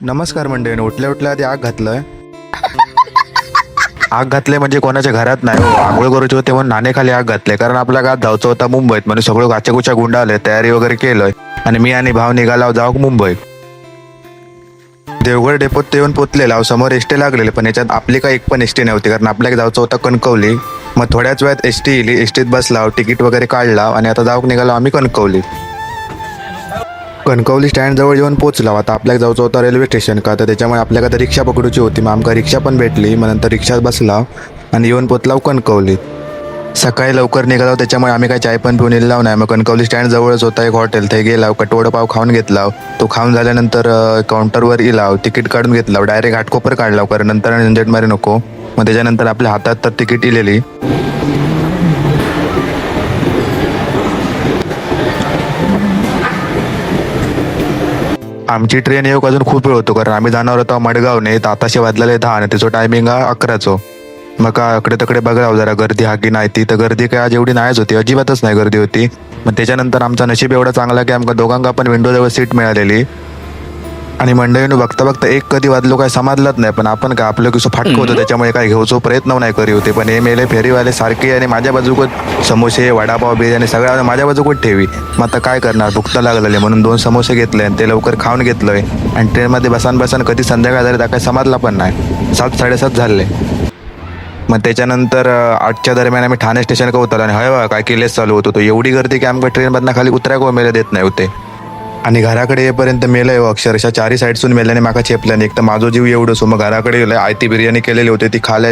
नमस्कार मंडळी. उठल्या उठल्या आधी आग घातलंय. आग घातले म्हणजे कोणाच्या घरात नाही हो. आंघोळ करूचे होते म्हणून नाणेखाली आग घातले, कारण आपल्या गावात जायचं होता मुंबईत. म्हणजे सगळं गाच्यागुच्या गुंडाळले, तयारी वगैरे केलंय आणि मी आणि भाव निघाला जाऊ मुंबईत. देवगड डेपोत ते येऊन पोचलेला. समोर एसटी लागलेले, पण याच्यात आपली काही एक पण एसटी नव्हती, कारण आपल्याला जायचं होतं कणकवली. मग थोड्याच वेळात एसटी इली. एसटीत बसला, तिकीट वगैरे काढला आणि आता जाऊक निघालो आम्ही कणकवली. कणकवली स्टँड जवळ येऊन पोहोचला. आता आपल्याला जायचं होतं रेल्वे स्टेशन का, तर त्याच्यामुळे आपल्याला आता रिक्षा पकडूची होती. मग आमका रिक्षा पण भेटली. मग नंतर रिक्षात बसला आणि येऊन पोचला कणकवलीत. सकाळी लवकर निघालो, त्याच्यामुळे आम्ही काही चाय पण पिऊन इल्लाव नाही. मग कणकवली स्टँड जवळच होता एक हॉटेल, ते गेला, कटवडा पाव खाऊन घेतला. तो खाऊन झाल्यानंतर काउंटरवर इलाव, तिकीट काढून घेतला. डायरेक्ट घाटकोपर काढला, कारण नंतर झंझट मारी नको. मग त्याच्यानंतर आपल्या हातात तर तिकीट इलेली. आमची ट्रेन येऊक अजून खूप वेळ होतो, कारण आम्ही जाणार होतो मडगावने. तर आताशे वाजलेले 10 आणि त्याचं टायमिंग 11चं. मग का इकडे तिकडे बघावं जरा गर्दी हा की नाही ती. तर गर्दी काय आज एवढी नाहीच होती, अजिबातच नाही गर्दी होती. मग त्याच्यानंतर आमचा नशीब एवढा चांगला की आमका दोघांना पण विंडोजवळ सीट मिळालेली. आणि मंडळीनं बघता बघता एक कधी वाजलो काय समजलंच नाही. पण आपण काय आपलं कसं फाटकं होतं, त्याच्यामुळे काय घेऊचो प्रयत्न नाही करी होते. पण हे मेले फेरीवाले सारखे आणि माझ्या बाजूकच समोसे वडापाव बिर्याणी सगळ्या माझ्या बाजूकच ठेवी. मग आता काय करणार, भूक तर लागलेले म्हणून 2 समोसे घेतले आणि ते लवकर खाऊन घेतलंय. आणि ट्रेनमध्ये बसान कधी संध्याकाळ झाली तर काय समजला पण नाही. 7-7:30 झाले. मग त्याच्यानंतर 8च्या दरम्यान आम्ही ठाणे स्टेशन का उतरलो आणि हय काय केलेच चालू होतो. तो एवढी गर्दी की आमच्या ट्रेनमधनं खाली उतराय को मेले देत नाही होते. आणि घराकडे येईपर्यंत मेलंय अक्षरशः 4 साईडसून मेल्याने माका चेपल्याने. एक तर माझो जीव एवढं सो. मग घराकडे गेलं, आयती बिर्याणी केलेली होती ती खाल्या.